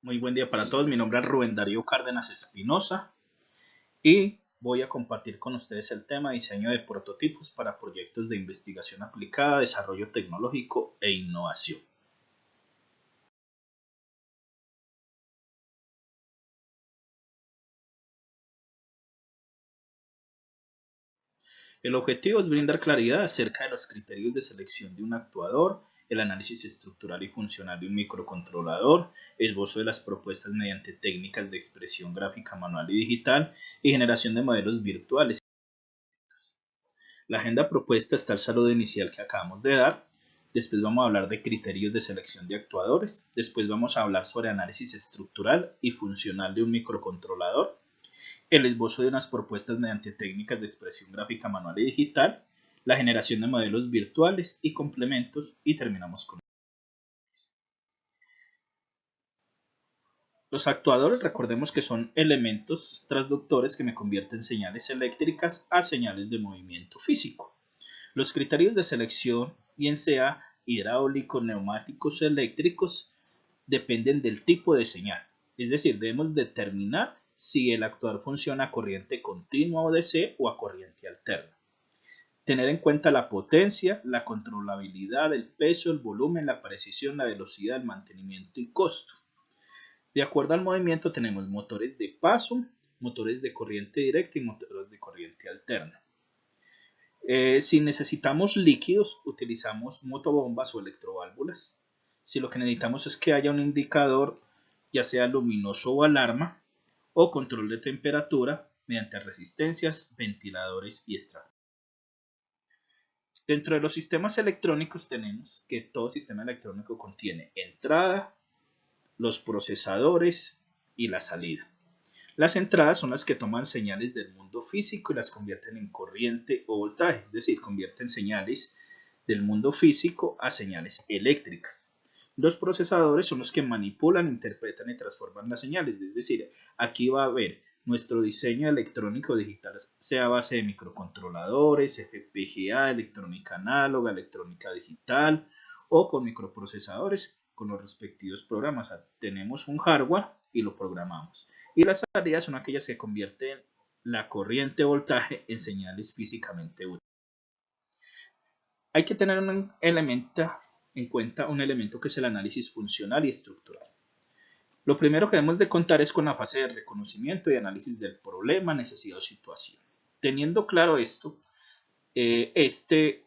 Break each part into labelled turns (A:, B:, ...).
A: Muy buen día para todos. Mi nombre es Rubén Darío Cárdenas Espinosa y voy a compartir con ustedes el tema diseño de prototipos para proyectos de investigación aplicada, desarrollo tecnológico e innovación. El objetivo es brindar claridad acerca de los criterios de selección de un actuador, el análisis estructural y funcional de un microcontrolador, esbozo de las propuestas mediante técnicas de expresión gráfica manual y digital y generación de modelos virtuales. La agenda propuesta está el saludo inicial que acabamos de dar. Después vamos a hablar de criterios de selección de actuadores. Después vamos a hablar sobre análisis estructural y funcional de un microcontrolador. El esbozo de unas propuestas mediante técnicas de expresión gráfica manual y digital. La generación de modelos virtuales y complementos. Y terminamos con los actuadores. Recordemos que son elementos transductores que me convierten señales eléctricas a señales de movimiento físico. Los criterios de selección, bien sea hidráulicos, neumáticos o eléctricos, dependen del tipo de señal. Es decir, debemos determinar si el actuador funciona a corriente continua o DC o a corriente alterna. Tener en cuenta la potencia, la controlabilidad, el peso, el volumen, la precisión, la velocidad, el mantenimiento y costo. De acuerdo al movimiento tenemos motores de paso, motores de corriente directa y motores de corriente alterna. Si necesitamos líquidos, utilizamos motobombas o electroválvulas. Si lo que necesitamos es que haya un indicador, ya sea luminoso o alarma, o control de temperatura mediante resistencias, ventiladores y extractores. Dentro de los sistemas electrónicos tenemos que todo sistema electrónico contiene entrada, los procesadores y la salida. Las entradas son las que toman señales del mundo físico y las convierten en corriente o voltaje, es decir, convierten señales del mundo físico a señales eléctricas. Los procesadores son los que manipulan, interpretan y transforman las señales, es decir, aquí va a haber nuestro diseño electrónico digital, sea a base de microcontroladores, FPGA, electrónica análoga, electrónica digital o con microprocesadores con los respectivos programas. O sea, tenemos un hardware y lo programamos. Y las salidas son aquellas que convierten la corriente voltaje en señales físicamente útiles. Hay que tener en cuenta un elemento que es el análisis funcional y estructural. Lo primero que debemos de contar es con la fase de reconocimiento y análisis del problema, necesidad o situación. Teniendo claro esto,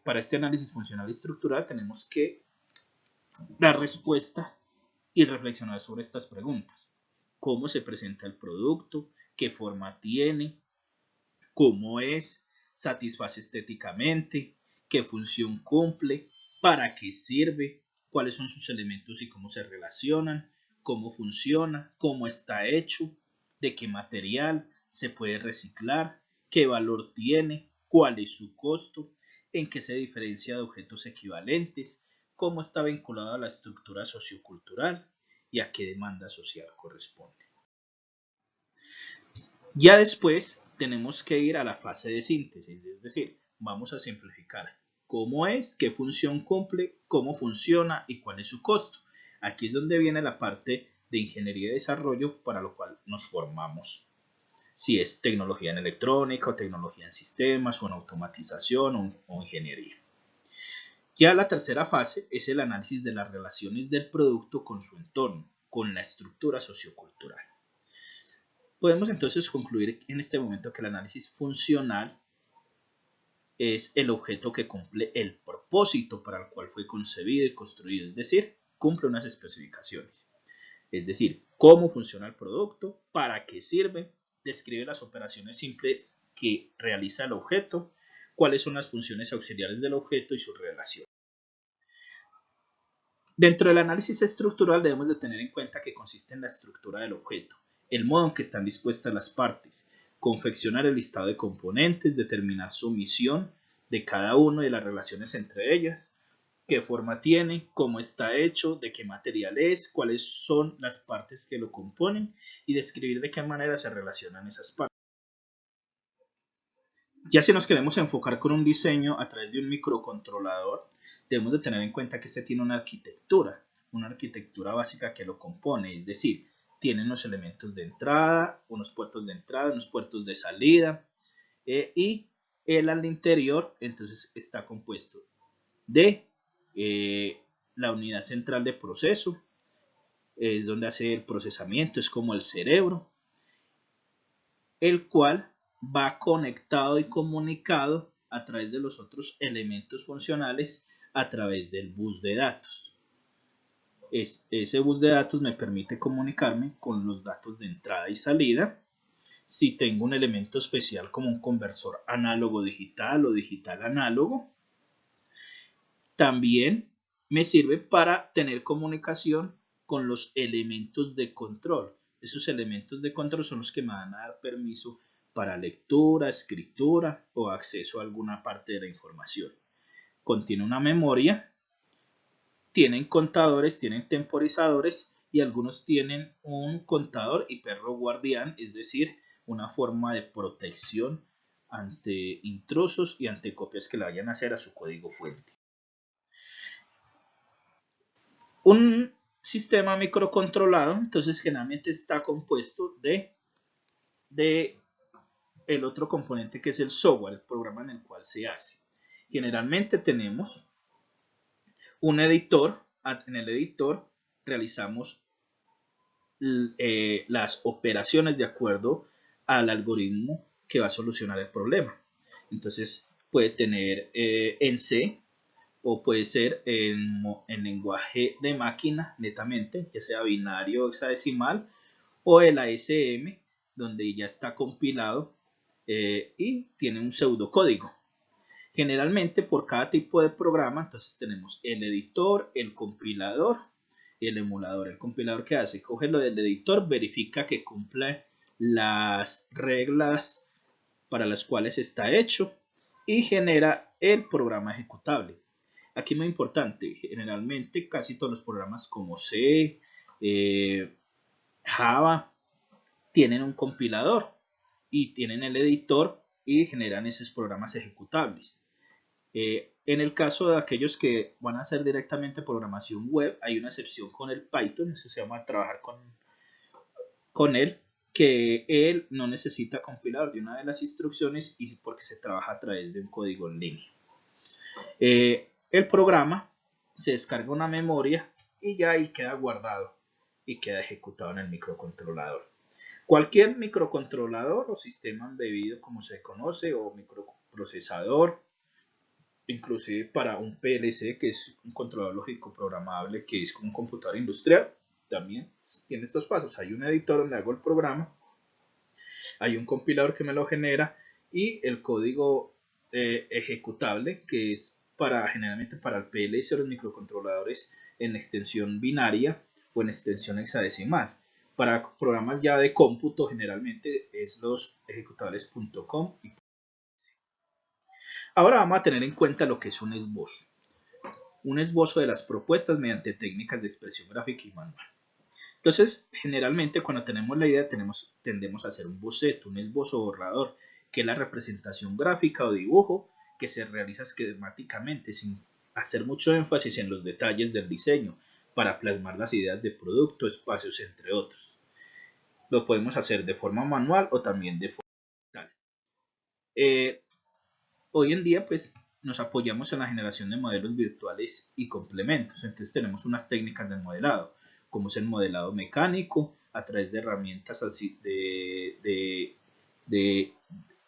A: para este análisis funcional y estructural tenemos que dar respuesta y reflexionar sobre estas preguntas. ¿Cómo se presenta el producto? ¿Qué forma tiene? ¿Cómo es? ¿Satisface estéticamente? ¿Qué función cumple? ¿Para qué sirve? ¿Cuáles son sus elementos y cómo se relacionan? ¿Cómo funciona? ¿Cómo está hecho? ¿De qué material? ¿Se puede reciclar? ¿Qué valor tiene? ¿Cuál es su costo? ¿En qué se diferencia de objetos equivalentes? ¿Cómo está vinculado a la estructura sociocultural? ¿Y a qué demanda social corresponde? Ya después tenemos que ir a la fase de síntesis, es decir, vamos a simplificar cómo es, qué función cumple, cómo funciona y cuál es su costo. Aquí es donde viene la parte de ingeniería y desarrollo para lo cual nos formamos. Si es tecnología en electrónica o tecnología en sistemas o en automatización o ingeniería. Ya la tercera fase es el análisis de las relaciones del producto con su entorno, con la estructura sociocultural. Podemos entonces concluir en este momento que el análisis funcional es el objeto que cumple el propósito para el cual fue concebido y construido, es decir, cumple unas especificaciones. Es decir, cómo funciona el producto, para qué sirve, describe las operaciones simples que realiza el objeto, cuáles son las funciones auxiliares del objeto y su relación. Dentro del análisis estructural debemos de tener en cuenta que consiste en la estructura del objeto, el modo en que están dispuestas las partes, confeccionar el listado de componentes, determinar su misión de cada uno y las relaciones entre ellas, qué forma tiene, cómo está hecho, de qué material es, cuáles son las partes que lo componen y describir de qué manera se relacionan esas partes. Ya si nos queremos enfocar con un diseño a través de un microcontrolador, debemos de tener en cuenta que este tiene una arquitectura básica que lo compone, es decir, tienen los elementos de entrada, unos puertos de entrada, unos puertos de salida, y el al interior entonces está compuesto de la unidad central de proceso, es donde hace el procesamiento, es como el cerebro, el cual va conectado y comunicado a través de los otros elementos funcionales a través del bus de datos. Ese bus de datos me permite comunicarme con los datos de entrada y salida. Si tengo un elemento especial como un conversor análogo digital o digital análogo, también me sirve para tener comunicación con los elementos de control. Esos elementos de control son los que me van a dar permiso para lectura, escritura o acceso a alguna parte de la información. Contiene una memoria, tienen contadores, tienen temporizadores y algunos tienen un contador y perro guardián, es decir, una forma de protección ante intrusos y ante copias que le vayan a hacer a su código fuente. Un sistema microcontrolado, entonces generalmente está compuesto de el otro componente que es el software, el programa en el cual se hace. Generalmente tenemos un editor, en el editor realizamos las operaciones de acuerdo al algoritmo que va a solucionar el problema. Entonces puede tener en C o puede ser en lenguaje de máquina netamente, ya sea binario o hexadecimal, o el ASM, donde ya está compilado y tiene un pseudocódigo. Generalmente por cada tipo de programa, entonces tenemos el editor, el compilador y el emulador. El compilador, ¿qué hace? Coge lo del editor, verifica que cumple las reglas para las cuales está hecho y genera el programa ejecutable. Aquí muy importante, generalmente casi todos los programas como C, Java, tienen un compilador y tienen el editor y generan esos programas ejecutables. En el caso de aquellos que van a hacer directamente programación web, hay una excepción con el Python, eso se llama trabajar con él, que él no necesita compilar de una de las instrucciones y porque se trabaja a través de un código en línea. El programa se descarga una memoria y ya ahí queda guardado y queda ejecutado en el microcontrolador. Cualquier microcontrolador o sistema embebido, como se conoce, o microprocesador, inclusive para un PLC, que es un controlador lógico programable, que es como un computador industrial, también tiene estos pasos. Hay un editor donde hago el programa, hay un compilador que me lo genera y el código ejecutable, que es generalmente para el PLC o los microcontroladores en extensión binaria o en extensión hexadecimal. Para programas ya de cómputo generalmente es los ejecutables.com. Ahora vamos a tener en cuenta lo que es un esbozo. Un esbozo de las propuestas mediante técnicas de expresión gráfica y manual. Entonces, generalmente cuando tenemos la idea tendemos a hacer un boceto, un esbozo borrador, que es la representación gráfica o dibujo que se realiza esquemáticamente sin hacer mucho énfasis en los detalles del diseño para plasmar las ideas de producto, espacios, entre otros. Lo podemos hacer de forma manual o también de forma digital. Hoy en día pues nos apoyamos en la generación de modelos virtuales y complementos. Entonces tenemos unas técnicas de modelado, como es el modelado mecánico, a través de herramientas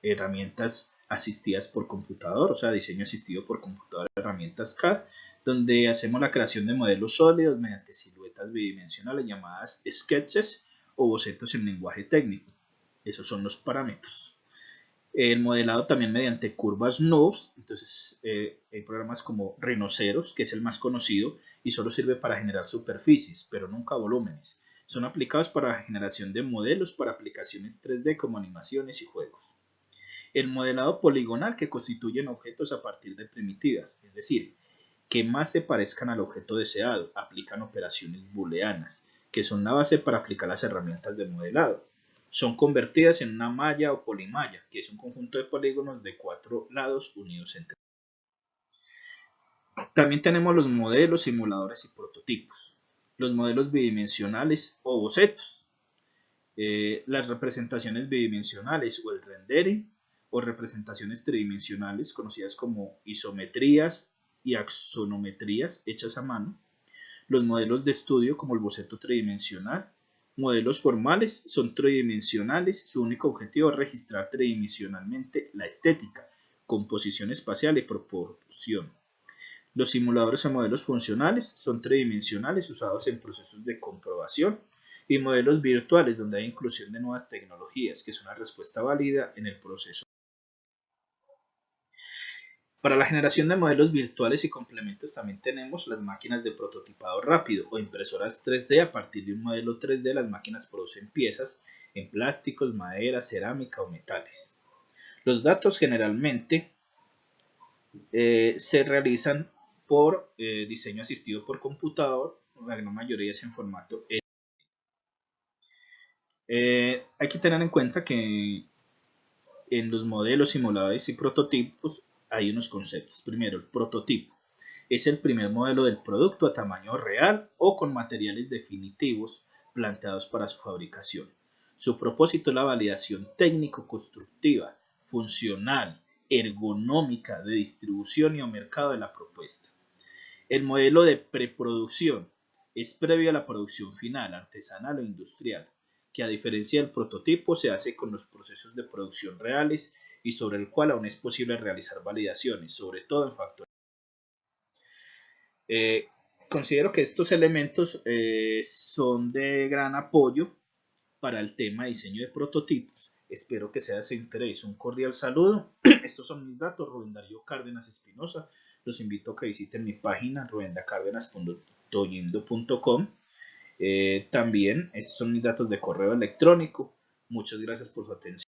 A: herramientas asistidas por computador, o sea, diseño asistido por computador, herramientas CAD, donde hacemos la creación de modelos sólidos mediante siluetas bidimensionales llamadas sketches o bocetos en lenguaje técnico. Esos son los parámetros. El modelado también mediante curvas NURBS, entonces hay programas como Rhinoceros, que es el más conocido y solo sirve para generar superficies, pero nunca volúmenes. Son aplicados para la generación de modelos para aplicaciones 3D como animaciones y juegos. El modelado poligonal, que constituyen objetos a partir de primitivas, es decir, que más se parezcan al objeto deseado, aplican operaciones booleanas, que son la base para aplicar las herramientas de modelado. Son convertidas en una malla o polimalla, que es un conjunto de polígonos de 4 lados unidos entre sí. También tenemos los modelos, simuladores y prototipos. Los modelos bidimensionales o bocetos. Las representaciones bidimensionales o el rendering, o representaciones tridimensionales conocidas como isometrías y axonometrías hechas a mano. Los modelos de estudio como el boceto tridimensional. Modelos formales son tridimensionales, su único objetivo es registrar tridimensionalmente la estética, composición espacial y proporción. Los simuladores o modelos funcionales son tridimensionales usados en procesos de comprobación, y modelos virtuales donde hay inclusión de nuevas tecnologías, que es una respuesta válida en el proceso. Para la generación de modelos virtuales y complementos también tenemos las máquinas de prototipado rápido o impresoras 3D. A partir de un modelo 3D las máquinas producen piezas en plásticos, madera, cerámica o metales. Los datos generalmente se realizan por diseño asistido por computador, la gran mayoría es en formato hay que tener en cuenta que en los modelos, simuladores y prototipos hay unos conceptos. Primero, el prototipo es el primer modelo del producto a tamaño real o con materiales definitivos planteados para su fabricación. Su propósito es la validación técnico-constructiva, funcional, ergonómica, de distribución y o mercado de la propuesta. El modelo de preproducción es previo a la producción final, artesanal o industrial, que a diferencia del prototipo se hace con los procesos de producción reales y sobre el cual aún es posible realizar validaciones, sobre todo en factores. Considero que estos elementos son de gran apoyo para el tema de diseño de prototipos. Espero que sea de su interés. Un cordial saludo. Estos son mis datos, Rubén Darío Cárdenas Espinosa. Los invito a que visiten mi página rubendacárdenas.toyindo.com. También estos son mis datos de correo electrónico. Muchas gracias por su atención.